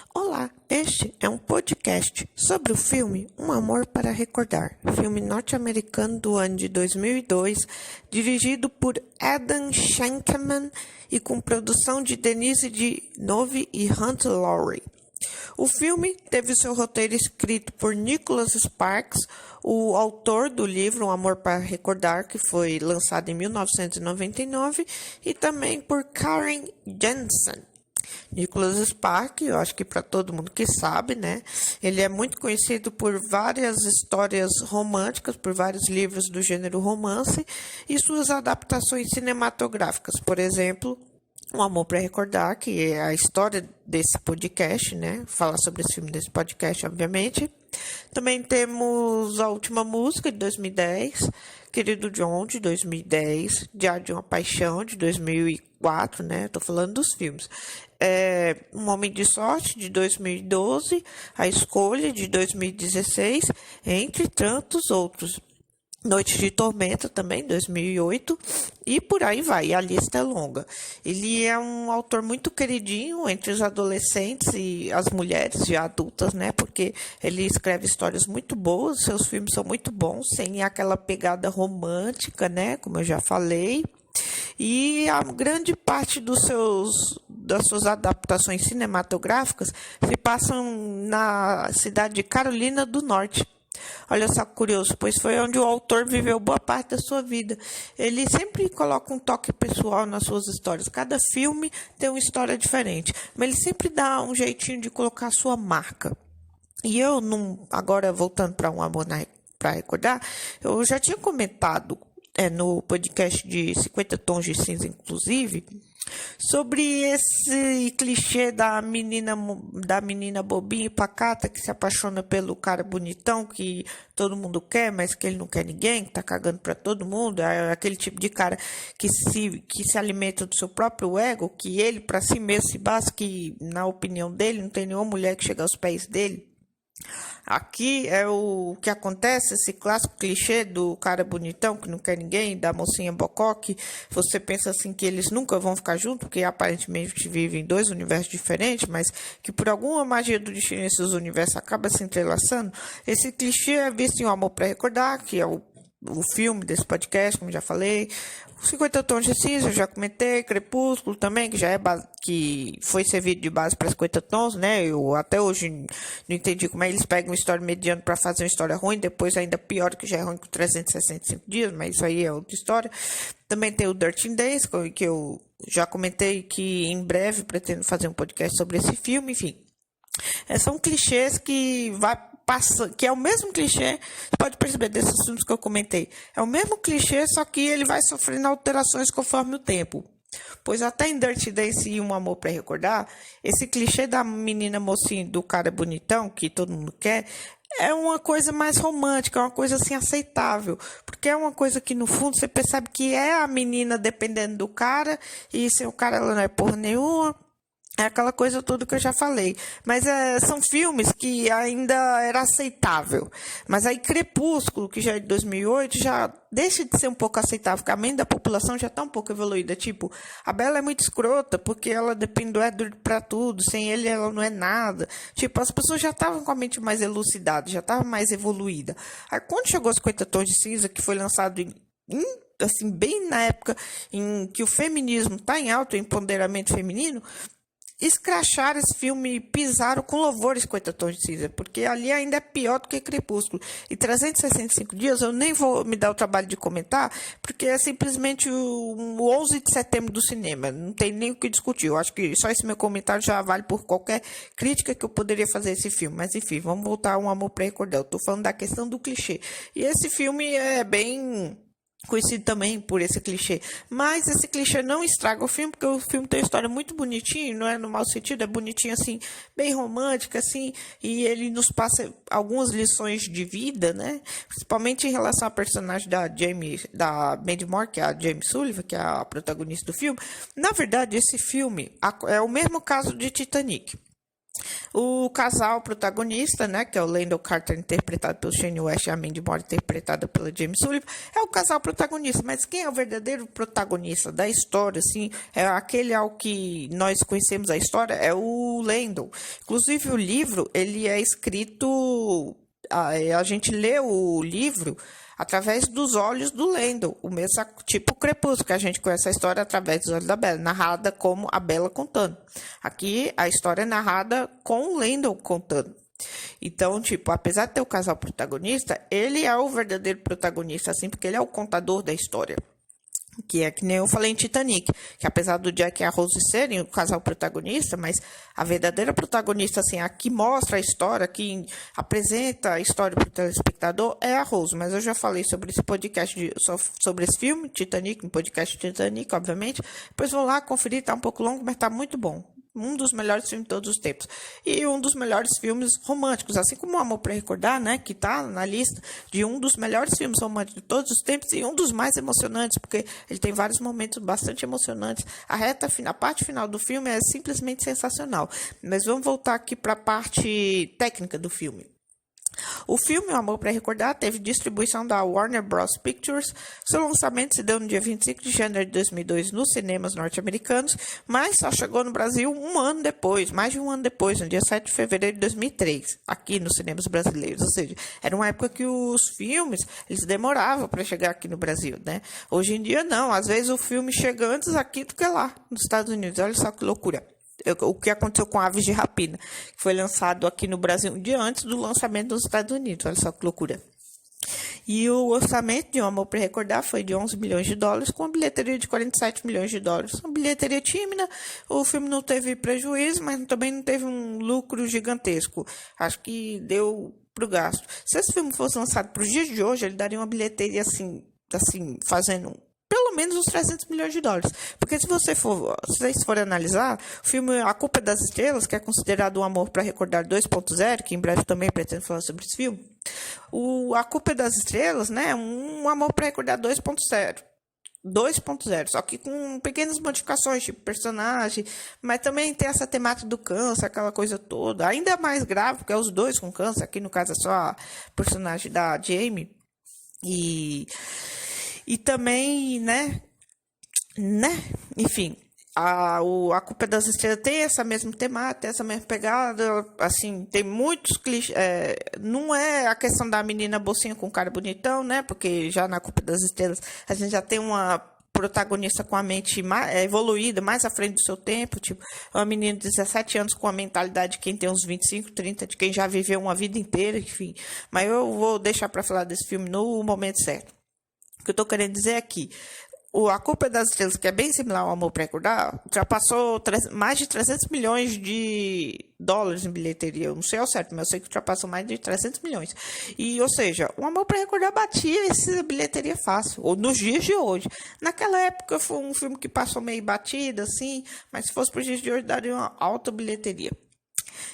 Olá, este é um podcast sobre o filme Um Amor para Recordar, filme norte-americano do ano de 2002, dirigido por Adam Shankman e com produção de Denise Villeneuve e Hunter Lowry. O filme teve seu roteiro escrito por Nicholas Sparks, o autor do livro Um Amor para Recordar, que foi lançado em 1999, e também por Karen Jensen. Nicholas Sparks, eu acho que para todo mundo que sabe, né? Ele é muito conhecido por várias histórias românticas, por vários livros do gênero romance e suas adaptações cinematográficas. Por exemplo, Um Amor para Recordar, que é a história desse podcast, né? Falar sobre esse filme desse podcast, obviamente. Também temos A Última Música, de 2010, Querido John, de 2010, Diário de uma Paixão, de 2004, né? Tô falando dos filmes. Um Homem de Sorte, de 2012, A Escolha, de 2016, entre tantos outros. Noite de Tormenta, também, 2008, e por aí vai, a lista é longa. Ele é um autor muito queridinho entre os adolescentes e as mulheres já adultas, né? Porque ele escreve histórias muito boas, seus filmes são muito bons, sem aquela pegada romântica, né? Como eu já falei. E a grande parte das suas adaptações cinematográficas se passam na cidade de Carolina do Norte. Olha só que curioso, pois foi onde o autor viveu boa parte da sua vida. Ele sempre coloca um toque pessoal nas suas histórias. Cada filme tem uma história diferente, mas ele sempre dá um jeitinho de colocar a sua marca. E eu, agora voltando para Um Amor para Recordar, eu já tinha comentado no podcast de 50 Tons de Cinza, inclusive, sobre esse clichê da menina bobinha e pacata que se apaixona pelo cara bonitão que todo mundo quer, mas que ele não quer ninguém, que tá cagando para todo mundo. É aquele tipo de cara que se alimenta do seu próprio ego, que ele para si mesmo se basta, que na opinião dele não tem nenhuma mulher que chega aos pés dele. Aqui é o que acontece, esse clássico clichê do cara bonitão que não quer ninguém, da mocinha bocoque. Você pensa assim que eles nunca vão ficar juntos, porque aparentemente vivem em dois universos diferentes, mas que por alguma magia do destino esses universos acabam se entrelaçando. Esse clichê é visto em Um Amor para Recordar, que é o filme desse podcast, como já falei. 50 Tons de Cinza, eu já comentei. Crepúsculo também, que já é que foi servido de base para 50 tons, né? Eu até hoje não entendi como é que eles pegam uma história mediana para fazer uma história ruim, depois ainda pior, que já é ruim com 365 dias, mas isso aí é outra história. Também tem o Dirty Days, que eu já comentei que em breve pretendo fazer um podcast sobre esse filme, enfim. São clichês que que é o mesmo clichê, você pode perceber desses filmes que eu comentei, é o mesmo clichê, só que ele vai sofrendo alterações conforme o tempo. Pois até em Dirty Days e Um Amor para Recordar, esse clichê da menina mocinha do cara bonitão, que todo mundo quer, é uma coisa mais romântica, é uma coisa assim aceitável, porque é uma coisa que no fundo você percebe que é a menina dependendo do cara, e se o cara ela não é porra nenhuma. É aquela coisa toda que eu já falei. Mas são filmes que ainda era aceitável. Mas aí Crepúsculo, que já é de 2008, já deixa de ser um pouco aceitável, porque a mente da população já está um pouco evoluída. Tipo, a Bella é muito escrota, porque ela depende do Edward para tudo. Sem ele, ela não é nada. Tipo, as pessoas já estavam com a mente mais elucidada, já estavam mais evoluída. Aí quando chegou 50 Tons de Cinza, que foi lançado assim, bem na época em que o feminismo está em alto, o empoderamento feminino, escracharam esse filme e pisaram com louvor 50 Tons de Cinza, porque ali ainda é pior do que Crepúsculo. E 365 dias eu nem vou me dar o trabalho de comentar, porque é simplesmente o 11 de setembro do cinema, não tem nem o que discutir. Eu acho que só esse meu comentário já vale por qualquer crítica que eu poderia fazer a esse filme. Mas enfim, vamos voltar a Um Amor para Recordar. Eu tô falando da questão do clichê. E esse filme é bem conhecido também por esse clichê, mas esse clichê não estraga o filme, porque o filme tem uma história muito bonitinha, não é no mau sentido, é bonitinho assim, bem romântica assim, e ele nos passa algumas lições de vida, né, principalmente em relação à personagem da Mandy Moore, que é a Jamie Sullivan, que é a protagonista do filme. Na verdade, esse filme é o mesmo caso de Titanic. O casal protagonista, né, que é o Lando Carter, interpretado pelo Shane West, e a Mandy Moore, interpretada pela Jamie Sullivan, é o casal protagonista. Mas quem é o verdadeiro protagonista da história, assim, é aquele ao que nós conhecemos a história, é o Lando. Inclusive, o livro, ele é escrito... A gente lê o livro através dos olhos do Lando, o mesmo tipo Crepúsculo, que a gente conhece a história através dos olhos da Bella, narrada como a Bella contando. Aqui, a história é narrada com o Lando contando. Então, tipo, apesar de ter o casal protagonista, ele é o verdadeiro protagonista, assim, porque ele é o contador da história. Que é que nem eu falei em Titanic, que apesar do Jack e a Rose serem o casal protagonista, mas a verdadeira protagonista, assim, a que mostra a história, que apresenta a história para o telespectador, é a Rose. Mas eu já falei sobre esse podcast, sobre esse filme, Titanic, no podcast Titanic, obviamente. Depois vão lá conferir, tá um pouco longo, mas tá muito bom. Um dos melhores filmes de todos os tempos. E um dos melhores filmes românticos, assim como o Amor para Recordar, né, que está na lista de um dos melhores filmes românticos de todos os tempos e um dos mais emocionantes, porque ele tem vários momentos bastante emocionantes. A parte final do filme é simplesmente sensacional. Mas vamos voltar aqui para a parte técnica do filme. O filme O Amor para Recordar teve distribuição da Warner Bros. Pictures. Seu lançamento se deu no dia 25 de janeiro de 2002 nos cinemas norte-americanos, mas só chegou no Brasil um ano depois, mais de um ano depois, no dia 7 de fevereiro de 2003, aqui nos cinemas brasileiros. Ou seja, era uma época que os filmes eles demoravam para chegar aqui no Brasil, né? Hoje em dia não, às vezes o filme chega antes aqui do que lá, nos Estados Unidos. Olha só que loucura. O que aconteceu com Aves de Rapina, que foi lançado aqui no Brasil um dia antes do lançamento nos Estados Unidos. Olha só que loucura. E o orçamento de Um Amor para Recordar foi de 11 milhões de dólares, com uma bilheteria de 47 milhões de dólares. Uma bilheteria tímida, o filme não teve prejuízo, mas também não teve um lucro gigantesco. Acho que deu para o gasto. Se esse filme fosse lançado para os dias de hoje, ele daria uma bilheteria assim fazendo pelo menos uns 300 milhões de dólares. Porque se vocês forem analisar, o filme A Culpa é das Estrelas, que é considerado Um Amor para Recordar 2.0, que em breve também pretendo falar sobre esse filme, A Culpa é das Estrelas, né, é Um Amor para Recordar 2.0. 2.0, só que com pequenas modificações, tipo personagem, mas também tem essa temática do câncer, aquela coisa toda, ainda mais grave, porque é os dois com câncer, aqui no caso é só a personagem da Jamie, e também, enfim, a Culpa é das Estrelas tem essa mesma temática, tem essa mesma pegada, assim, tem muitos clichês, não é a questão da menina bolsinha com cara bonitão, né, porque já na Culpa das Estrelas a gente já tem uma protagonista com a mente evoluída, mais à frente do seu tempo, tipo, uma menina de 17 anos com a mentalidade de quem tem uns 25, 30, de quem já viveu uma vida inteira, enfim, mas eu vou deixar para falar desse filme no momento certo. O que eu estou querendo dizer é que A Culpa é das Estrelas, que é bem similar ao Amor para Recordar, ultrapassou mais de 300 milhões de dólares em bilheteria. Eu não sei ao certo, mas eu sei que ultrapassou mais de 300 milhões. E, ou seja, O Amor para Recordar batia essa bilheteria fácil, ou nos dias de hoje. Naquela época foi um filme que passou meio batido, assim, mas se fosse para os dias de hoje, daria uma alta bilheteria.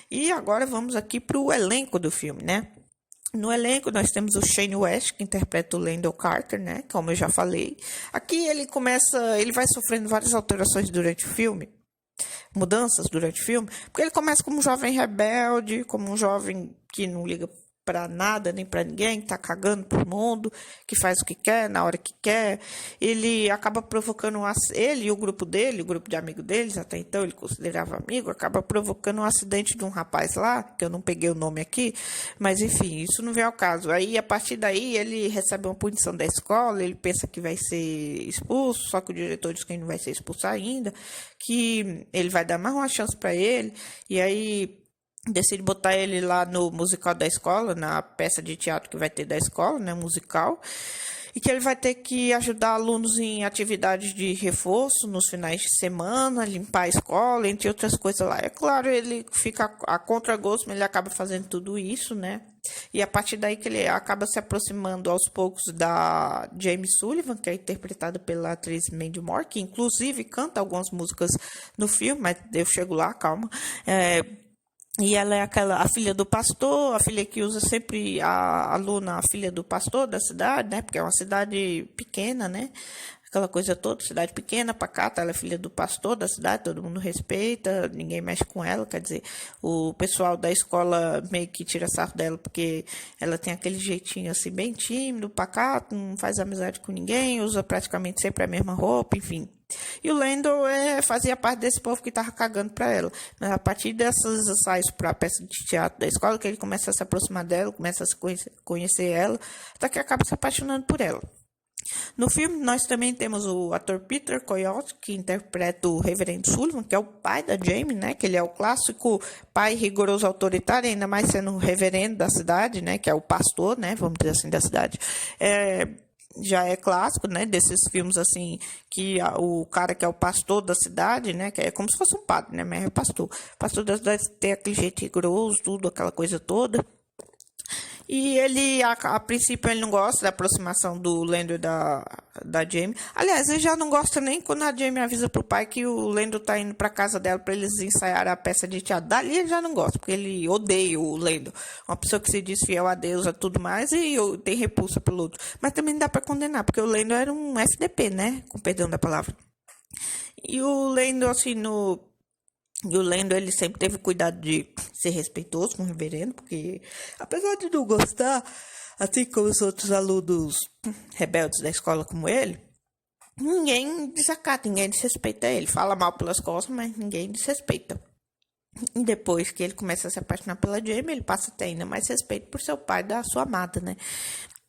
E agora vamos aqui para o elenco do filme, né? No elenco, nós temos o Shane West, que interpreta o Lando Carter, né? Como eu já falei. Aqui ele vai sofrendo várias alterações durante o filme, mudanças durante o filme, porque ele começa como um jovem rebelde, como um jovem que não liga para nada, nem para ninguém, que tá cagando pro mundo, que faz o que quer, na hora que quer. Ele acaba provocando ele e o grupo dele, o grupo de amigos deles, até então ele considerava amigo, acaba provocando um acidente de um rapaz lá, que eu não peguei o nome aqui, mas enfim, isso não vem ao caso. Aí, a partir daí, ele recebe uma punição da escola, ele pensa que vai ser expulso, só que o diretor diz que ele não vai ser expulso ainda, que ele vai dar mais uma chance para ele, e aí decide botar ele lá no musical da escola, na peça de teatro que vai ter da escola, né, musical, e que ele vai ter que ajudar alunos em atividades de reforço nos finais de semana, limpar a escola, entre outras coisas lá. É claro, ele fica a contragosto, mas ele acaba fazendo tudo isso, né? E a partir daí que ele acaba se aproximando aos poucos da Jamie Sullivan, que é interpretada pela atriz Mandy Moore, que inclusive canta algumas músicas no filme, mas eu chego lá, calma. E ela é a filha do pastor, a filha que usa sempre a aluna, a filha do pastor da cidade, né? Porque é uma cidade pequena, né? aquela coisa toda, cidade pequena, pacata, ela é filha do pastor da cidade, todo mundo respeita, ninguém mexe com ela, quer dizer, o pessoal da escola meio que tira sarro dela porque ela tem aquele jeitinho assim, bem tímido, pacato, não faz amizade com ninguém, usa praticamente sempre a mesma roupa, enfim. E o Lando fazia parte desse povo que estava cagando para ela. Mas a partir dessas ensaios para a peça de teatro da escola, que ele começa a se aproximar dela, começa a conhecer ela, até que acaba se apaixonando por ela. No filme, nós também temos o ator Peter Coyote, que interpreta o Reverendo Sullivan, que é o pai da Jamie, né? Que ele é o clássico pai rigoroso autoritário, ainda mais sendo o reverendo da cidade, né? Que é o pastor, né? Vamos dizer assim, da cidade. Já é clássico, né, desses filmes assim, que o cara que é o pastor da cidade, né, que é como se fosse um padre, né, mas é pastor. O pastor da cidade tem aquele jeito rigoroso, tudo, aquela coisa toda. E ele, a princípio, ele não gosta da aproximação do Lando e da Jamie. Aliás, ele já não gosta nem quando a Jamie avisa pro pai que o Lando tá indo pra casa dela pra eles ensaiarem a peça de teatro. Dali ele já não gosta, porque ele odeia o Lando. Uma pessoa que se diz fiel a Deus, a tudo mais, e tem repulsa pelo outro. Mas também não dá pra condenar, porque o Lando era um FDP, né? Com perdão da palavra. E o Lando, assim, E o Lando, ele sempre teve cuidado de ser respeitoso com o reverendo, porque apesar de não gostar, assim como os outros alunos rebeldes da escola como ele, ninguém desacata, ninguém desrespeita ele. Fala mal pelas costas, mas ninguém desrespeita. E depois que ele começa a se apaixonar pela Jamie, ele passa a ter ainda mais respeito por seu pai da sua amada, né?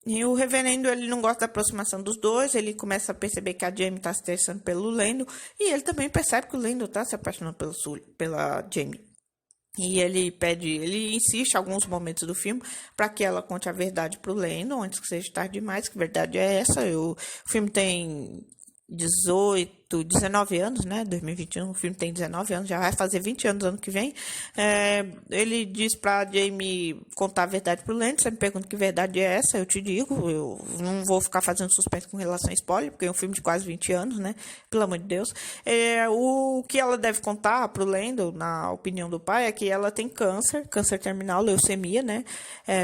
E o reverendo, ele não gosta da aproximação dos dois, ele começa a perceber que a Jamie está se interessando pelo Lando, e ele também percebe que o Lando está se apaixonando pela Jamie. E ele insiste em alguns momentos do filme para que ela conte a verdade para o Lando, antes que seja tarde demais, que a verdade é essa. O filme tem 19 anos, né? 2021, o filme tem 19 anos, já vai fazer 20 anos ano que vem. Ele diz pra Jamie contar a verdade pro Lando. Você me pergunta que verdade é essa, eu te digo. Eu não vou ficar fazendo suspense com relação a spoiler, porque é um filme de quase 20 anos, né? Pelo amor de Deus. O que ela deve contar pro Lando, na opinião do pai, é que ela tem câncer terminal, leucemia, né?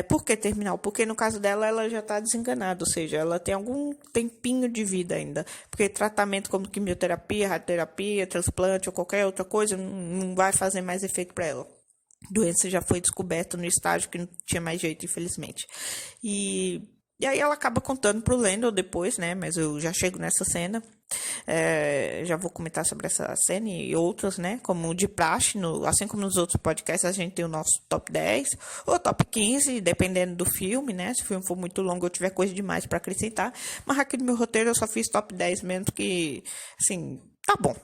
Por que terminal? Porque no caso dela, ela já tá desenganada, ou seja, ela tem algum tempinho de vida ainda. Porque tratamento como quimioterapia, radioterapia, transplante ou qualquer outra coisa não vai fazer mais efeito para ela. A doença já foi descoberta no estágio que não tinha mais jeito, infelizmente. E aí ela acaba contando pro Lando depois, né? Mas eu já chego nessa cena. Já vou comentar sobre essa cena e outras, né? Como de praxe, assim como nos outros podcasts, a gente tem o nosso top 10 ou top 15, dependendo do filme, né? Se o filme for muito longo, eu tiver coisa demais para acrescentar. Mas aqui no meu roteiro eu só fiz top 10 mesmo, que, assim, tá bom.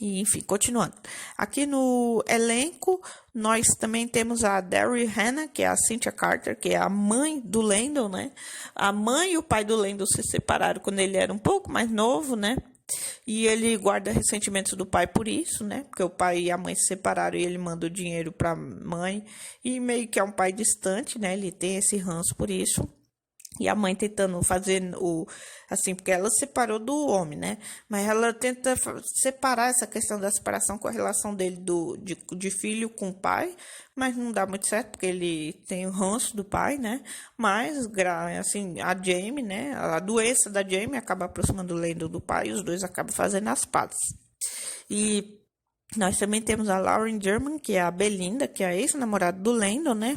E, enfim, continuando. Aqui no elenco, nós também temos a Daryl Hannah, que é a Cynthia Carter, que é a mãe do Lando, né? A mãe e o pai do Lando se separaram quando ele era um pouco mais novo, né? E ele guarda ressentimentos do pai por isso, né? Porque o pai e a mãe se separaram e ele manda o dinheiro para a mãe. E meio que é um pai distante, né? Ele tem esse ranço por isso. E a mãe tentando fazer assim, porque ela se separou do homem, né? Mas ela tenta separar essa questão da separação com a relação dele de filho com o pai, mas não dá muito certo, porque ele tem o ranço do pai, né? Mas, assim, a Jamie, né? A doença da Jamie acaba aproximando o Lando do pai e os dois acabam fazendo as pazes. E nós também temos a Lauren German, que é a Belinda, que é a ex-namorada do Lando, né?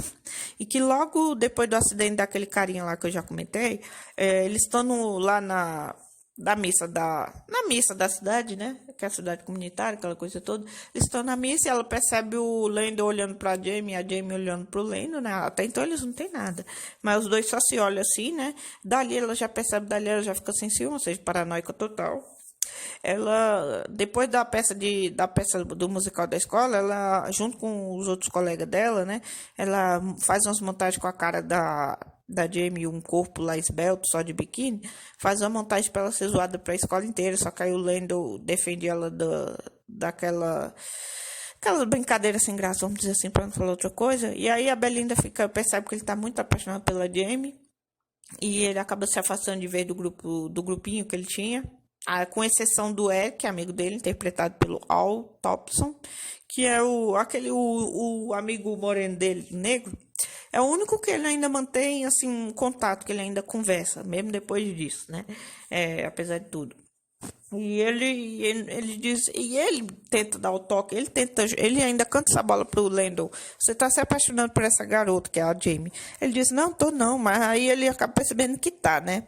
E que logo depois do acidente daquele carinha lá que eu já comentei, eles estão lá na missa da cidade, né? Que é a cidade comunitária, aquela coisa toda. Eles estão na missa e ela percebe o Lando olhando pra Jamie e a Jamie olhando pro Lando, né? Até então eles não têm nada. Mas os dois só se olham assim, né? Dali ela já percebe, dali ela já fica sem ciúme, ou seja, paranoica total. Ela, depois da peça do musical da escola, ela, junto com os outros colegas dela, né, ela faz umas montagens com a cara da Jamie, um corpo lá esbelto, só de biquíni, faz uma montagem para ela ser zoada para a escola inteira, só que aí o Lando defende ela daquela brincadeira sem graça, vamos dizer assim, para não falar outra coisa. E aí a Belinda percebe que ele está muito apaixonado pela Jamie, e ele acaba se afastando de vez do grupinho que ele tinha. Com exceção do Eric, amigo dele, interpretado pelo Al Thompson, que é o amigo moreno dele, negro. É o único que ele ainda mantém, assim, um contato, que ele ainda conversa, mesmo depois disso, né? Apesar de tudo. E ele diz, e ele tenta dar o toque, ele ainda canta essa bola pro Landon. Você tá se apaixonando por essa garota, que é a Jamie. Ele diz, não, tô não, mas aí ele acaba percebendo que tá, né?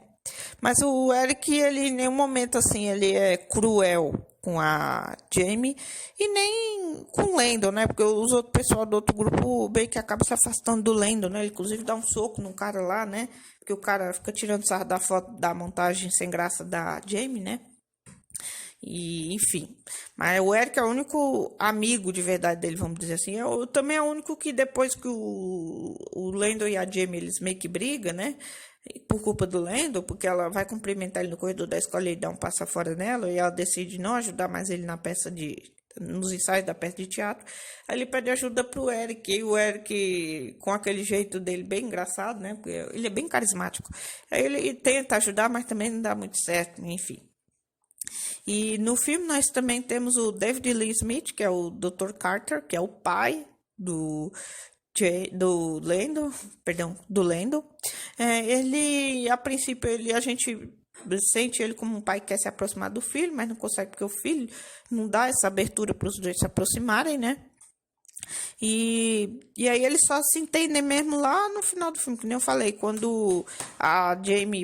Mas o Eric, ele em nenhum momento, assim, ele é cruel com a Jamie e nem com o Landon, né? Porque os outros pessoal do outro grupo bem que acaba se afastando do Landon, né? Ele inclusive dá um soco num cara lá, né? Porque o cara fica tirando sarro da foto da montagem sem graça da Jamie, né? E, enfim. Mas o Eric é o único amigo de verdade dele, vamos dizer assim. Também é o único que depois que o Landon e a Jamie, eles meio que brigam, né? Por culpa do Landon, porque ela vai cumprimentar ele no corredor da escola e dá um passo fora nela, e ela decide não ajudar mais ele nos ensaios da peça de teatro. Aí ele pede ajuda pro Eric, e o Eric, com aquele jeito dele bem engraçado, né? Porque ele é bem carismático. Aí ele tenta ajudar, mas também não dá muito certo, enfim. E no filme nós também temos o David Lee Smith, que é o Dr. Carter, que é o pai do Landon, perdão, do Landon. Ele, a princípio, a gente sente ele como um pai que quer se aproximar do filho, mas não consegue porque o filho não dá essa abertura para os dois se aproximarem, né? E aí eles só se entendem mesmo lá no final do filme, que nem eu falei, quando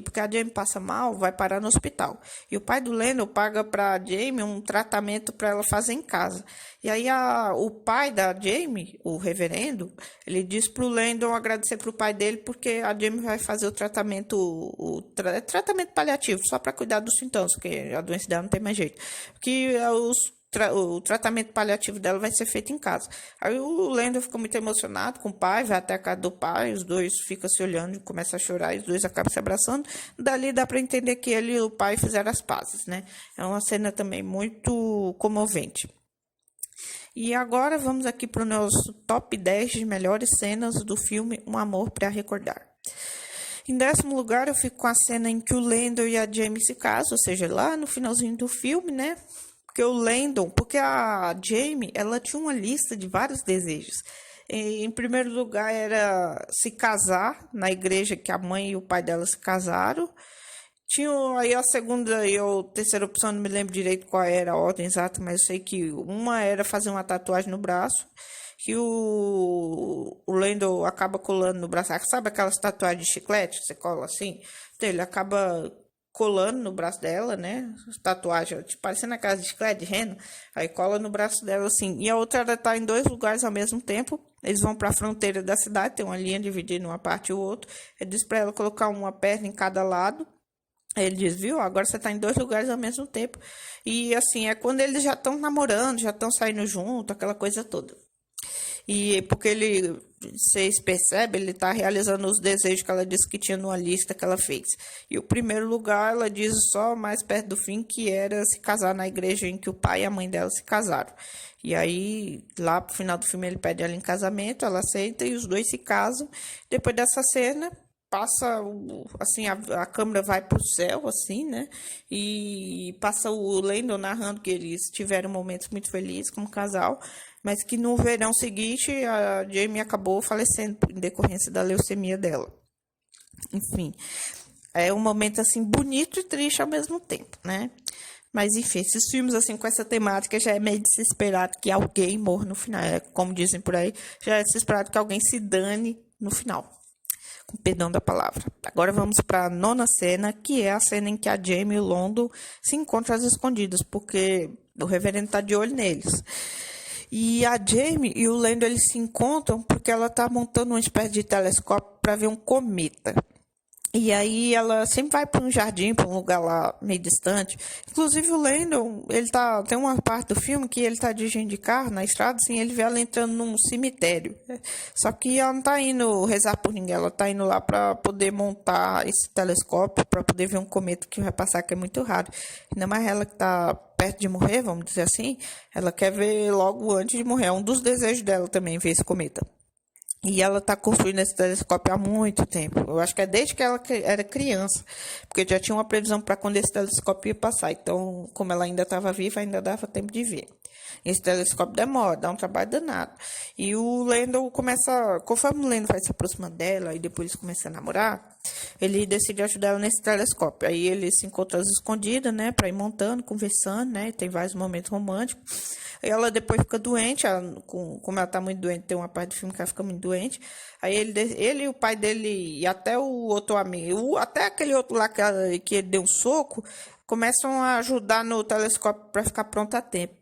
porque a Jamie passa mal, vai parar no hospital. E o pai do Landon paga pra Jamie um tratamento para ela fazer em casa. E aí o pai da Jamie, o reverendo, ele diz pro Landon agradecer pro pai dele, porque a Jamie vai fazer o tratamento, tratamento paliativo, só para cuidar dos sintomas, porque a doença dela não tem mais jeito. Que o tratamento paliativo dela vai ser feito em casa. Aí o Landon fica muito emocionado com o pai, vai até a casa do pai, os dois ficam se olhando e começam a chorar, e os dois acabam se abraçando. Dali dá para entender que ele e o pai fizeram as pazes, né? É uma cena também muito comovente. E agora vamos aqui para o nosso top 10 de melhores cenas do filme Um Amor para Recordar. Em 10º lugar, eu fico com a cena em que o Landon e a Jamie se casam, ou seja, lá no finalzinho do filme, né? Porque a Jamie, ela tinha uma lista de vários desejos. Em primeiro lugar era se casar na igreja que a mãe e o pai dela se casaram. Tinha aí a segunda e a terceira opção, não me lembro direito qual era a ordem exata, mas eu sei que uma era fazer uma tatuagem no braço, que o Landon acaba colando no braço. Sabe aquelas tatuagens de chiclete que você cola assim? Então ele acaba colando no braço dela, né? Tatuagem, tipo, parecendo aquelas de chiclete de reno. Aí cola no braço dela assim. E a outra ela tá em 2 lugares ao mesmo tempo. Eles vão para a fronteira da cidade, tem uma linha dividindo uma parte e o outro. Ele diz para ela colocar uma perna em cada lado. Aí ele diz, viu, agora você tá em 2 lugares ao mesmo tempo. E assim, é quando eles já estão namorando, já estão saindo junto, aquela coisa toda. E porque vocês percebem, ele está realizando os desejos que ela disse que tinha numa lista que ela fez. E o primeiro lugar, ela diz só mais perto do fim, que era se casar na igreja em que o pai e a mãe dela se casaram. E aí, lá pro final do filme, ele pede ela em casamento, ela aceita e os dois se casam. Depois dessa cena, passa, assim, a câmera vai pro céu, assim, né? E passa o Landon narrando que eles tiveram momentos muito felizes como casal, mas que no verão seguinte a Jamie acabou falecendo em decorrência da leucemia dela. Enfim, é um momento, assim, bonito e triste ao mesmo tempo, né? Mas, enfim, esses filmes, assim, com essa temática, já é meio de se esperar que alguém morra no final. Como dizem por aí, já é de se esperar que alguém se dane no final. Com perdão da palavra. Agora vamos para a 9ª cena, que é a cena em que a Jamie e o Landon se encontram às escondidas, porque o reverendo está de olho neles. E a Jamie e o Landon, eles se encontram porque ela está montando uma espécie de telescópio para ver um cometa. E aí ela sempre vai para um jardim, para um lugar lá meio distante. Inclusive o Landon, tem uma parte do filme que ele tá dirigindo de carro na estrada, assim, ele vê ela entrando num cemitério. Só que ela não tá indo rezar por ninguém, ela tá indo lá para poder montar esse telescópio, para poder ver um cometa que vai passar, que é muito raro. Ainda mais ela que tá perto de morrer, vamos dizer assim, ela quer ver logo antes de morrer. É um dos desejos dela também, ver esse cometa. E ela está construindo esse telescópio há muito tempo. Eu acho que é desde que ela era criança. Porque já tinha uma previsão para quando esse telescópio ia passar. Então, como ela ainda estava viva, ainda dava tempo de ver. Esse telescópio demora, dá um trabalho danado. E o Landon começa, conforme o Landon vai se aproximando dela e depois eles começam a namorar, ele decide ajudar ela nesse telescópio. Aí eles se encontram às escondidas, né, pra ir montando, conversando, né, tem vários momentos românticos. Aí ela depois fica doente, como ela tá muito doente, tem uma parte do filme que ela fica muito doente. Aí ele e o pai dele, e até o outro amigo, até aquele outro lá que ele deu um soco, começam a ajudar no telescópio para ficar pronto a tempo.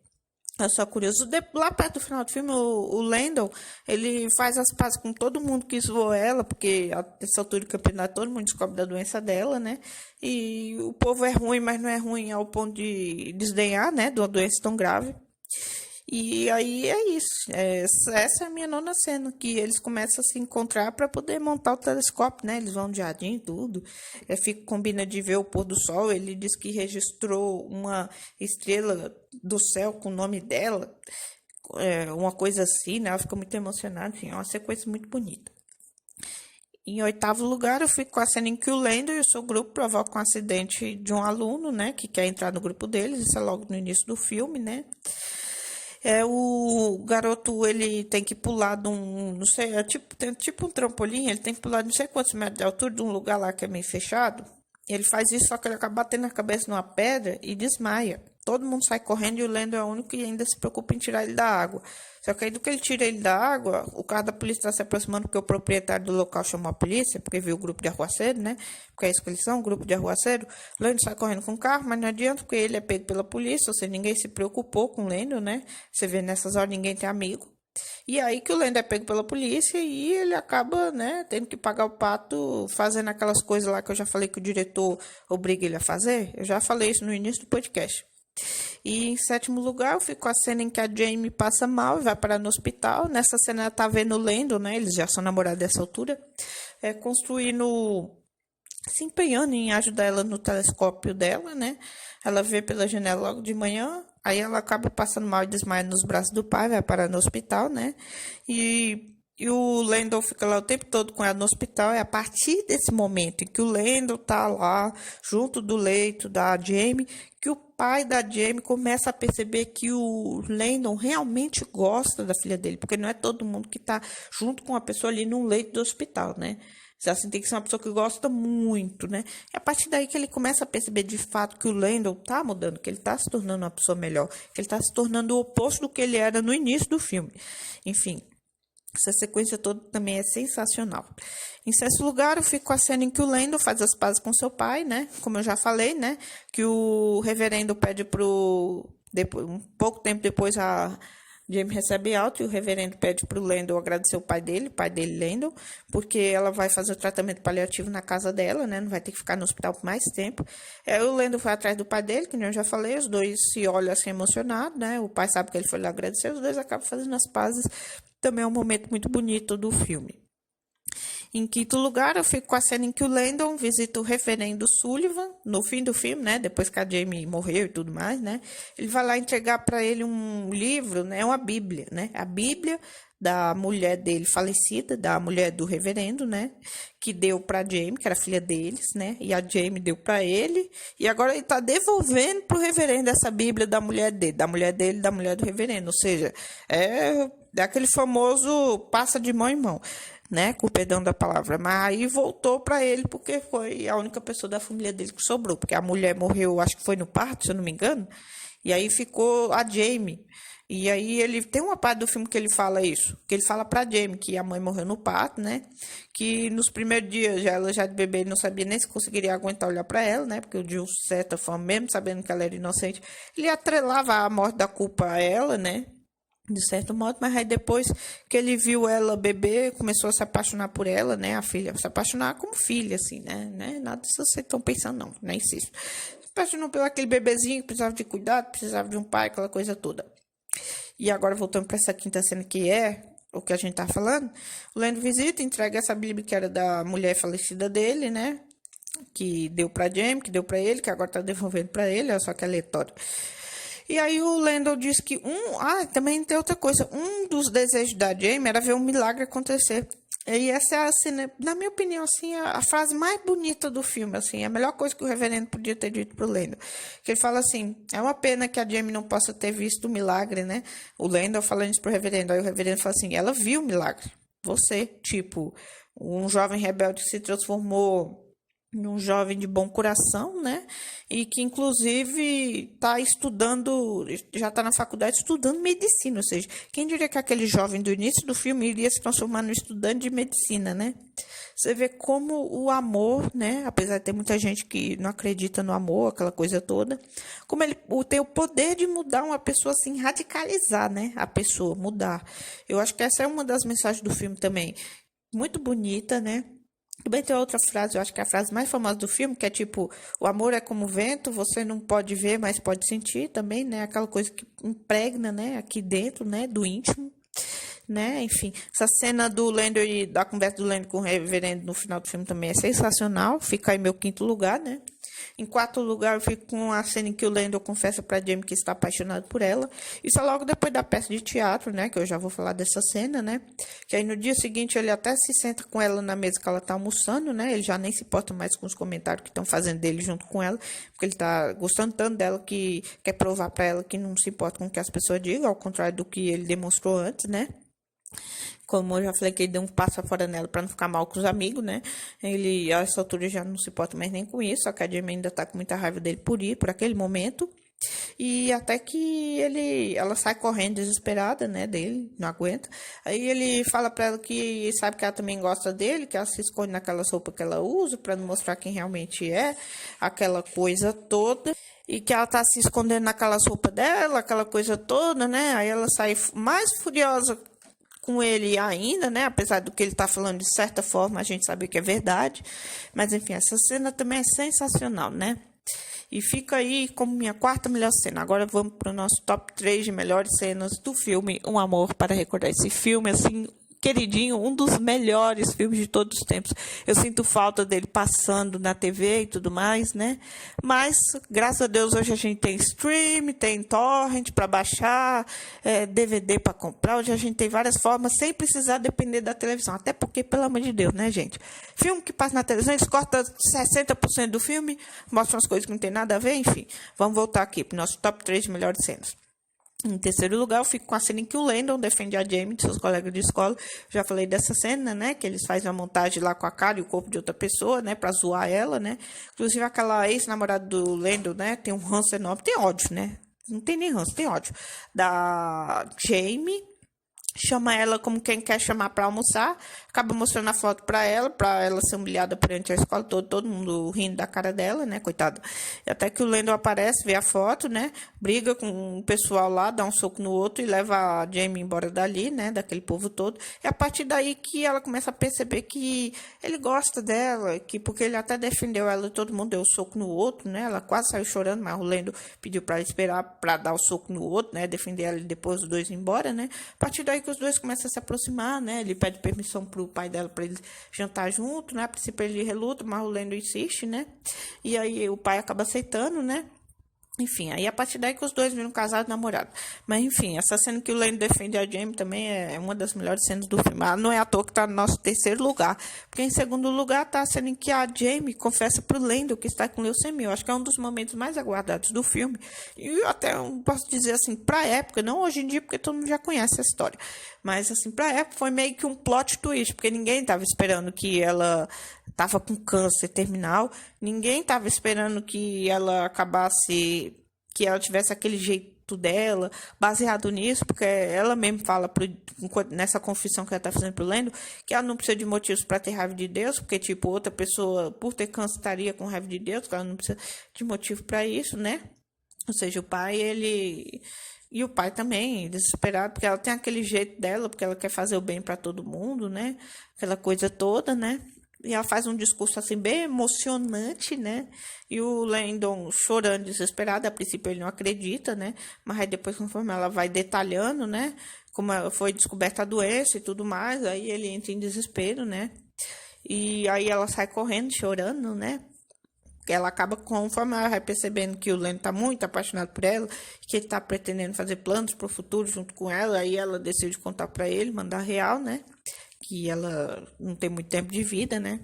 É só curioso. Lá perto do final do filme, o Landon, ele faz as pazes com todo mundo que zoou ela, porque a essa altura do campeonato todo mundo descobre da doença dela, né? E o povo é ruim, mas não é ruim ao ponto de desdenhar, né? De uma doença tão grave. E aí é isso. Essa é a minha nona cena, que eles começam a se encontrar para poder montar o telescópio, né? Eles vão de jardim e tudo. Combina de ver o pôr do sol. Ele diz que registrou uma estrela do céu com o nome dela. Uma coisa assim, né? Ela fica muito emocionada. Enfim, é uma sequência muito bonita. Em oitavo lugar, eu fico com a cena em que o Landon e o seu grupo provocam um acidente de um aluno, né? Que quer entrar no grupo deles. Isso é logo no início do filme, né? O garoto, ele tem que pular de um, não sei, tem tipo um trampolim, ele tem que pular de não sei quantos metros de altura de um lugar lá que é meio fechado. Ele faz isso, só que ele acaba batendo a cabeça numa pedra e desmaia. Todo mundo sai correndo e o Landon é o único que ainda se preocupa em tirar ele da água. Só que aí do que ele tira ele da água, o carro da polícia está se aproximando porque o proprietário do local chamou a polícia, porque viu o grupo de arruaceiro, né? Porque é isso que eles são, um grupo de arruaceiro. O Landon sai correndo com o carro, mas não adianta, porque ele é pego pela polícia, ou seja, ninguém se preocupou com o Landon, né? Você vê nessas horas, ninguém tem amigo. E aí que o Landon é pego pela polícia e ele acaba, né, tendo que pagar o pato fazendo aquelas coisas lá que eu já falei que o diretor obriga ele a fazer. Eu já falei isso no início do podcast. E em sétimo lugar, eu fico com a cena em que a Jamie passa mal e vai parar no hospital. Nessa cena ela tá vendo o Landon, né, eles já são namorados dessa altura, se empenhando em ajudar ela no telescópio dela, né? Ela vê pela janela logo de manhã, aí ela acaba passando mal e desmaia nos braços do pai, vai parar no hospital, né? E o Landon fica lá o tempo todo com ela no hospital. É a partir desse momento em que o Landon tá lá, junto do leito da Jamie, que o pai da Jamie começa a perceber que o Landon realmente gosta da filha dele, porque não é todo mundo que tá junto com a pessoa ali no leito do hospital, né? Assim, tem que ser uma pessoa que gosta muito, né? É a partir daí que ele começa a perceber de fato que o Landon tá mudando, que ele tá se tornando uma pessoa melhor, que ele tá se tornando o oposto do que ele era no início do filme. Enfim, essa sequência toda também é sensacional. Em sexto lugar, eu fico com a cena em que o Landon faz as pazes com seu pai, né? Como eu já falei, né? Que o reverendo pede um pouco tempo depois a Jamie recebe alta e o reverendo pede para o Landon agradecer o pai dele, Landon, porque ela vai fazer o tratamento paliativo na casa dela, né? Não vai ter que ficar no hospital por mais tempo. O Landon vai atrás do pai dele, que eu já falei, os dois se olham assim emocionados, né? O pai sabe que ele foi lá agradecer, os dois acabam fazendo as pazes. Também é um momento muito bonito do filme. Em quinto lugar, eu fico com a cena em que o Landon visita o reverendo Sullivan, no fim do filme, né? Depois que a Jamie morreu e tudo mais, né? Ele vai lá entregar para ele um livro, né? Uma Bíblia, né? A Bíblia da mulher dele falecida, da mulher do reverendo, né? Que deu para Jamie, que era filha deles, né? E a Jamie deu para ele. E agora ele está devolvendo para o reverendo essa Bíblia da mulher dele, da mulher do reverendo. Ou seja, é aquele famoso passa de mão em mão, né, com o perdão da palavra, mas aí voltou para ele porque foi a única pessoa da família dele que sobrou, porque a mulher morreu, acho que foi no parto, se eu não me engano, e aí ficou a Jamie. E aí ele tem uma parte do filme que ele fala isso, que ele fala pra Jamie que a mãe morreu no parto, né, que nos primeiros dias ela já de bebê ele não sabia nem se conseguiria aguentar olhar para ela, né, porque de certa forma, mesmo sabendo que ela era inocente, ele atrelava a morte da culpa a ela, né, de certo modo, mas aí depois que ele viu ela beber, começou a se apaixonar por ela, né, a filha, se apaixonar como filha, assim, né, nada disso vocês estão pensando, não, nem insisto. Se apaixonou pelo aquele bebezinho que precisava de cuidado, precisava de um pai, aquela coisa toda. E agora, voltando para essa quinta cena, que é o que a gente tá falando, o Landon visita, entrega essa Bíblia que era da mulher falecida dele, né, que deu pra Jamie, que deu pra ele, que agora tá devolvendo pra ele, só que é aleatório. E aí o Landon diz que também tem outra coisa, um dos desejos da Jamie era ver um milagre acontecer. E essa é, assim, né, na minha opinião, assim, a frase mais bonita do filme, assim, a melhor coisa que o reverendo podia ter dito pro Lando. Que ele fala assim, é uma pena que a Jamie não possa ter visto o milagre, né? O Lando falando isso pro reverendo, aí o reverendo fala assim, ela viu o milagre. Você, tipo, um jovem rebelde que se transformou num jovem de bom coração, né? E que inclusive está estudando, já está na faculdade estudando medicina, ou seja, quem diria que aquele jovem do início do filme iria se transformar no estudante de medicina, né? Você vê como o amor, né? Apesar de ter muita gente que não acredita no amor, aquela coisa toda, como ele tem o poder de mudar uma pessoa assim, radicalizar, né? A pessoa, mudar. Eu acho que essa é uma das mensagens do filme também. Muito bonita, né? Também tem outra frase, eu acho que é a frase mais famosa do filme, que é tipo, o amor é como o vento, você não pode ver, mas pode sentir também, né? Aquela coisa que impregna, né? Aqui dentro, né? Do íntimo, né? Enfim, essa cena do Lando e da conversa do Lando com o reverendo no final do filme também é sensacional. Fica aí meu quinto lugar, né? Em quarto lugar, eu fico com a cena em que o Lando confessa para Jamie que está apaixonado por ela. Isso é logo depois da peça de teatro, né? Que eu já vou falar dessa cena, né? Que aí no dia seguinte ele até se senta com ela na mesa que ela tá almoçando, né? Ele já nem se importa mais com os comentários que estão fazendo dele junto com ela, porque ele tá gostando tanto dela que quer provar para ela que não se importa com o que as pessoas digam, ao contrário do que ele demonstrou antes, né? Como eu já falei que ele deu um passo fora nela para não ficar mal com os amigos, né? Ele, a essa altura, já não se importa mais nem com isso. Só que a Jamie ainda tá com muita raiva dele por aquele momento. E até que ela sai correndo desesperada, né, dele, não aguenta. Aí ele fala pra ela que sabe que ela também gosta dele, que ela se esconde naquela roupa que ela usa para não mostrar quem realmente é, aquela coisa toda. E que ela tá se escondendo naquelas roupas dela, aquela coisa toda, né? Aí ela sai mais furiosa com ele ainda, né? Apesar do que ele tá falando de certa forma, a gente sabe que é verdade. Mas enfim, essa cena também é sensacional, né? E fica aí como minha quarta melhor cena. Agora vamos para o nosso top 3 de melhores cenas do filme Um Amor para Recordar. Esse filme, assim, queridinho, um dos melhores filmes de todos os tempos. Eu sinto falta dele passando na TV e tudo mais, né? Mas, graças a Deus, hoje a gente tem stream, tem torrent para baixar, DVD para comprar. Hoje a gente tem várias formas sem precisar depender da televisão. Até porque, pelo amor de Deus, né, gente? Filme que passa na televisão, eles cortam 60% do filme, mostram as coisas que não tem nada a ver, enfim. Vamos voltar aqui para o nosso top 3 de melhores cenas. Em terceiro lugar, eu fico com a cena em que o Landon defende a Jamie de seus colegas de escola. Já falei dessa cena, né? Que eles fazem uma montagem lá com a cara e o corpo de outra pessoa, né? Pra zoar ela, né? Inclusive, aquela ex-namorada do Landon, né? Tem um ranço enorme. Tem ódio, né? Não tem nem ranço, tem ódio. Da Jamie. Chama ela como quem quer chamar para almoçar, acaba mostrando a foto para ela ser humilhada perante a escola toda, todo mundo rindo da cara dela, né, coitada. E até que o Lando aparece, vê a foto, né, briga com o pessoal lá, dá um soco no outro e leva a Jamie embora dali, né, daquele povo todo. É a partir daí que ela começa a perceber que ele gosta dela, que porque ele até defendeu ela, todo mundo deu um soco no outro, né, ela quase saiu chorando, mas o Lando pediu para esperar para dar o soco no outro, né, defender ela e depois os dois ir embora, né. A partir daí que os dois começam a se aproximar, né? Ele pede permissão pro pai dela para eles jantar junto, né? A princípio ele reluta, mas o Lando insiste, né? E aí o pai acaba aceitando, né? Enfim, aí a partir daí que os dois viram casados, namorados. Mas enfim, essa cena que o Lando defende a Jamie também é uma das melhores cenas do filme. Ela não é à toa que tá no nosso terceiro lugar. Porque em segundo lugar tá a cena em que a Jamie confessa pro Lando que está com leucemia. Eu acho que é um dos momentos mais aguardados do filme. E eu até posso dizer assim, pra época, não hoje em dia, porque todo mundo já conhece a história. Mas assim, pra época foi meio que um plot twist, porque ninguém tava esperando que ela tava com câncer terminal. Ninguém tava esperando que ela acabasse, que ela tivesse aquele jeito dela, baseado nisso, porque ela mesma fala nessa confissão que ela tá fazendo pro Lando, que ela não precisa de motivos para ter raiva de Deus, porque tipo, outra pessoa, por ter câncer, estaria com raiva de Deus, que ela não precisa de motivo para isso, né? Ou seja, o pai, ele... E o pai também, desesperado, porque ela tem aquele jeito dela, porque ela quer fazer o bem para todo mundo, né? Aquela coisa toda, né? E ela faz um discurso assim bem emocionante, né? E o Landon chorando, desesperado, a princípio ele não acredita, né? Mas aí depois, conforme ela vai detalhando, né? Como foi descoberta a doença e tudo mais, aí ele entra em desespero, né? E aí ela sai correndo, chorando, né? Ela acaba, conforme ela vai percebendo que o Lando está muito apaixonado por ela, que ele está pretendendo fazer planos para o futuro junto com ela, aí ela decide contar para ele, mandar real, né? que ela não tem muito tempo de vida, né?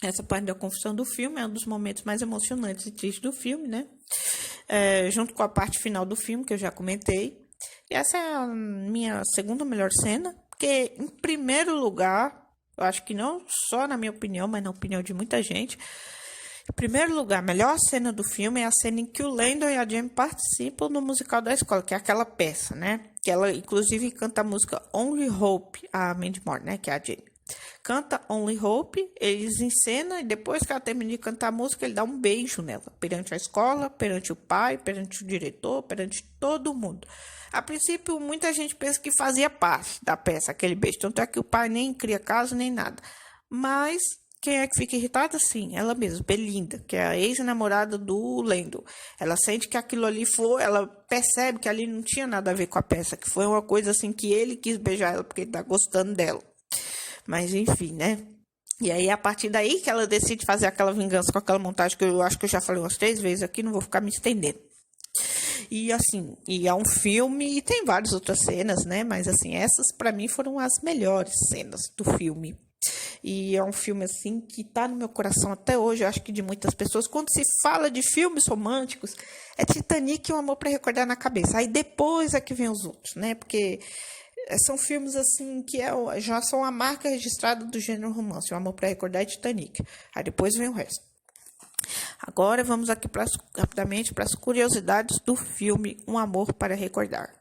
Essa parte da confissão do filme é um dos momentos mais emocionantes e tristes do filme, né? Junto com a parte final do filme, que eu já comentei. E essa é a minha segunda melhor cena, porque, em primeiro lugar, eu acho que não só na minha opinião, mas na opinião de muita gente, em primeiro lugar, a melhor cena do filme é a cena em que o Landon e a Jamie participam no musical da escola, que é aquela peça, né? Que ela, inclusive, canta a música Only Hope, a Mandy Moore, né? Que é a Jamie. Canta Only Hope, eles encenam, e depois que ela termina de cantar a música, ele dá um beijo nela, perante a escola, perante o pai, perante o diretor, perante todo mundo. A princípio, muita gente pensa que fazia parte da peça, aquele beijo, tanto é que o pai nem cria caso, nem nada. Mas quem é que fica irritada? Sim, ela mesma, Belinda, que é a ex-namorada do Landon. Ela sente que aquilo ali foi, ela percebe que ali não tinha nada a ver com a peça, que foi uma coisa assim que ele quis beijar ela porque ele tá gostando dela. Mas enfim, né? E aí, a partir daí que ela decide fazer aquela vingança com aquela montagem que eu acho que eu já falei umas 3 vezes aqui, não vou ficar me estendendo. E assim, e é um filme e tem várias outras cenas, né? Mas assim, essas pra mim foram as melhores cenas do filme. E é um filme assim que tá no meu coração até hoje, eu acho que de muitas pessoas. Quando se fala de filmes românticos, é Titanic e Um Amor para Recordar na cabeça. Aí depois é que vem os outros, né? Porque são filmes assim que já são a marca registrada do gênero romance, O Amor para Recordar e Titanic. Aí depois vem o resto. Agora vamos aqui rapidamente para as curiosidades do filme Um Amor para Recordar.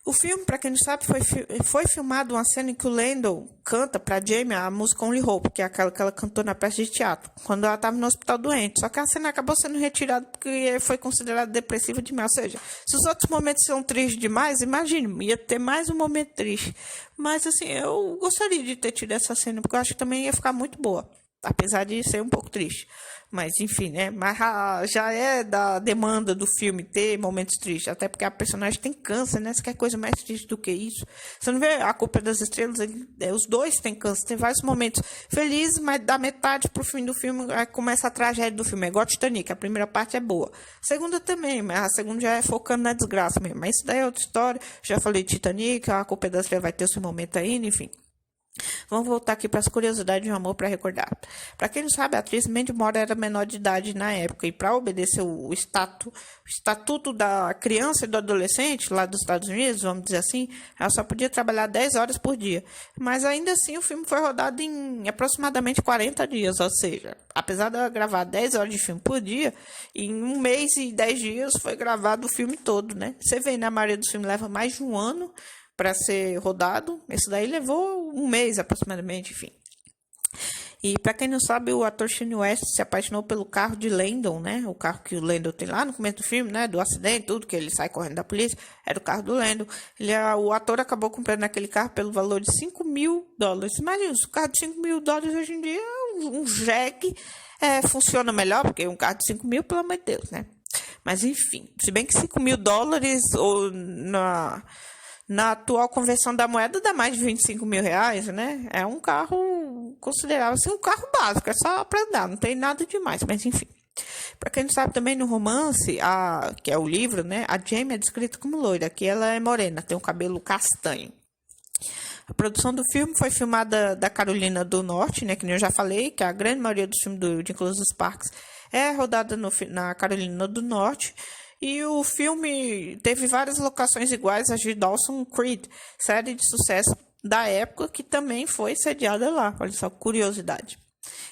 O filme, para quem não sabe, foi filmado uma cena em que o Landon canta para Jamie a música Only Hope, que é aquela que ela cantou na peça de teatro, quando ela estava no hospital doente. Só que a cena acabou sendo retirada porque foi considerada depressiva demais. Ou seja, se os outros momentos são tristes demais, imagine, ia ter mais um momento triste. Mas, assim, eu gostaria de ter tido essa cena, porque eu acho que também ia ficar muito boa, apesar de ser um pouco triste. Mas, enfim, né? Mas já é da demanda do filme ter momentos tristes. Até porque a personagem tem câncer, né? Você quer coisa mais triste do que isso? Você não vê A Culpa das Estrelas? Os dois têm câncer. Tem vários momentos felizes, mas da metade pro fim do filme aí começa a tragédia do filme. É igual Titanic. A primeira parte é boa. A segunda também, mas a segunda já é focando na desgraça mesmo. Mas isso daí é outra história. Já falei de Titanic, A Culpa das Estrelas vai ter o seu momento ainda, enfim. Vamos voltar aqui para as curiosidades de Um Amor para Recordar. Para quem não sabe, a atriz Mandy Moore era menor de idade na época, e para obedecer o estatuto da criança e do adolescente lá dos Estados Unidos, vamos dizer assim, ela só podia trabalhar 10 horas por dia. Mas ainda assim o filme foi rodado em aproximadamente 40 dias, ou seja, apesar de ela gravar 10 horas de filme por dia, em 1 mês e 10 dias foi gravado o filme todo, né? Você vê, na maioria dos filmes leva mais de 1 ano para ser rodado. Esse daí levou 1 mês aproximadamente, enfim. E para quem não sabe, o ator Shane West se apaixonou pelo carro de Landon, né? O carro que o Landon tem lá no começo do filme, né? Do acidente, tudo, que ele sai correndo da polícia, era o carro do Landon. O ator acabou comprando aquele carro pelo valor de $5.000. Imagina, o carro de $5.000 hoje em dia, um jegue, funciona melhor, porque um carro de 5 mil, pelo amor de Deus, né? Mas enfim, se bem que $5.000 ou na atual conversão da moeda dá mais de R$ 25.000, né? É um carro considerável, assim, um carro básico, é só para andar, não tem nada demais, mas enfim. Para quem não sabe também, no romance, que é o livro, né? A Jamie é descrita como loira, aqui ela é morena, tem um cabelo castanho. A produção do filme foi filmada da Carolina do Norte, né? Que nem eu já falei, que a grande maioria dos filmes de Nicholas Sparks é rodada na Carolina do Norte. E o filme teve várias locações iguais às de Dawson's Creek, série de sucesso da época que também foi sediada lá. Olha só, curiosidade.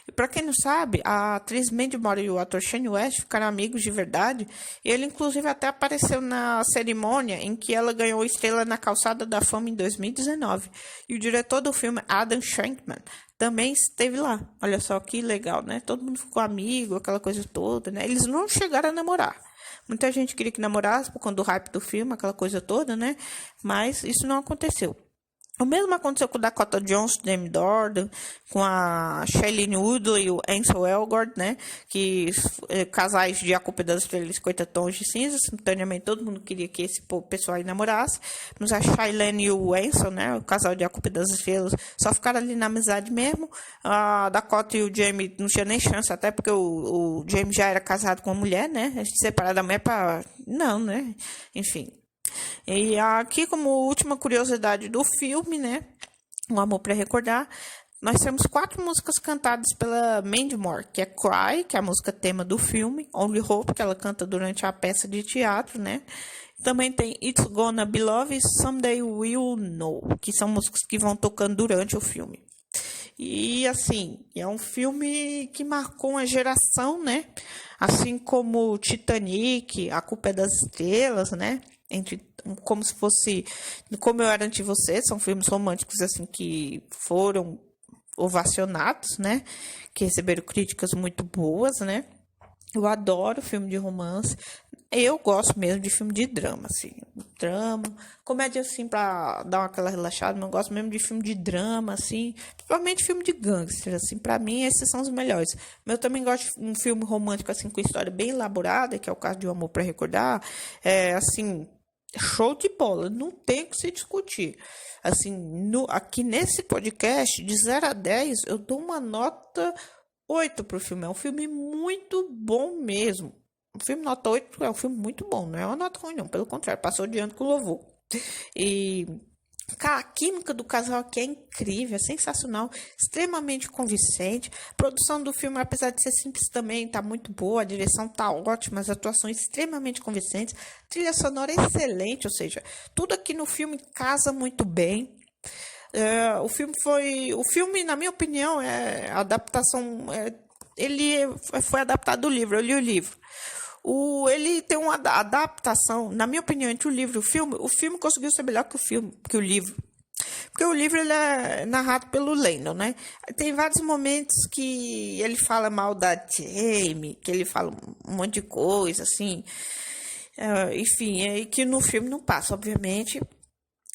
E para quem não sabe, a atriz Mandy Moore e o ator Shane West ficaram amigos de verdade. E ele, inclusive, até apareceu na cerimônia em que ela ganhou estrela na Calçada da Fama em 2019. E o diretor do filme, Adam Shankman, também esteve lá. Olha só que legal, né? Todo mundo ficou amigo, aquela coisa toda, né? Eles não chegaram a namorar. Muita gente queria que namorasse por conta do hype do filme, aquela coisa toda, né? Mas isso não aconteceu. O mesmo aconteceu com o Dakota Johnson, Demi Dordan, com a Shailene Woodley e o Ansel Elgort, né? Que casais de A Culpa das Estrelas, 50 Tons de Cinza. Simultaneamente, todo mundo queria que esse pessoal aí namorasse. Mas a Shailene e o Ansel, né? O casal de A Culpa das Estrelas, só ficaram ali na amizade mesmo. A Dakota e o Jamie não tinha nem chance, até porque o Jamie já era casado com uma mulher, né? A gente separar da mulher pra... Não, né? Enfim. E aqui, como última curiosidade do filme, né? Um Amor para Recordar. Nós temos 4 músicas cantadas pela Mandy Moore, que é Cry, que é a música tema do filme, Only Hope, que ela canta durante a peça de teatro, né? Também tem It's Gonna Be Love e Someday We'll Know, que são músicas que vão tocando durante o filme. E, assim, é um filme que marcou uma geração, né? Assim como Titanic, A Culpa é das Estrelas, né? Como se fosse Como Eu Era Antes de Você, são filmes românticos, assim, que foram ovacionados, né? Que receberam críticas muito boas, né? Eu adoro filme de romance. Eu gosto mesmo de filme de drama, assim. Drama, comédia, assim, pra dar aquela relaxada. Mas eu gosto mesmo de filme de drama, assim. Principalmente filme de gangster, assim. Pra mim, esses são os melhores. Mas eu também gosto de um filme romântico, assim, com história bem elaborada, que é o caso de Um Amor pra Recordar. É, assim, show de bola. Não tem o que se discutir. Assim, aqui nesse podcast, de 0 a 10, eu dou uma nota 8 pro filme. É um filme muito bom mesmo. O filme nota 8 é um filme muito bom, não é uma nota ruim, não. Pelo contrário, passou de ano com louvor. E, cara, a química do casal aqui é incrível, é sensacional, extremamente convincente. A produção do filme, apesar de ser simples também, tá muito boa. A direção tá ótima, as atuações extremamente convincentes. Trilha sonora excelente, ou seja, tudo aqui no filme casa muito bem. O filme, na minha opinião, a adaptação. Ele foi adaptado do livro, eu li o livro. Ele tem uma adaptação, na minha opinião, entre o livro e o filme conseguiu ser melhor que o livro. Porque o livro ele é narrado pelo Landon, né? Tem vários momentos que ele fala mal da Jamie, que ele fala um monte de coisa, assim. Enfim, que no filme não passa, obviamente.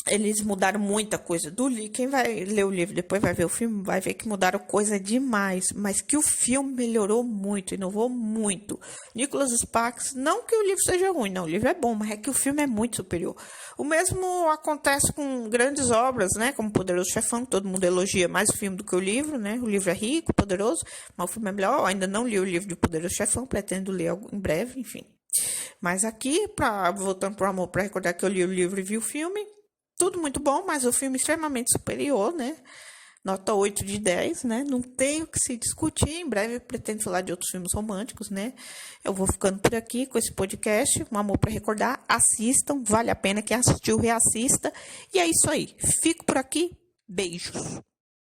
Eles mudaram muita coisa do livro. Quem vai ler o livro depois vai ver o filme, vai ver que mudaram coisa demais. Mas que o filme melhorou muito, inovou muito. Nicholas Sparks, não que o livro seja ruim, não. O livro é bom, mas é que o filme é muito superior. O mesmo acontece com grandes obras, né? Como Poderoso Chefão, que todo mundo elogia mais o filme do que o livro, né? O livro é rico, poderoso, mas o filme é melhor. Eu ainda não li o livro de Poderoso Chefão, pretendo ler em breve, enfim. Mas aqui, voltando para o Amor, para recordar que eu li o livro e vi o filme, tudo muito bom, mas o filme extremamente superior, né? Nota 8 de 10, né? Não tem o que se discutir. Em breve eu pretendo falar de outros filmes românticos, né? Eu vou ficando por aqui com esse podcast. Um Amor para Recordar. Assistam, vale a pena. Quem assistiu, reassista. E é isso aí. Fico por aqui. Beijos.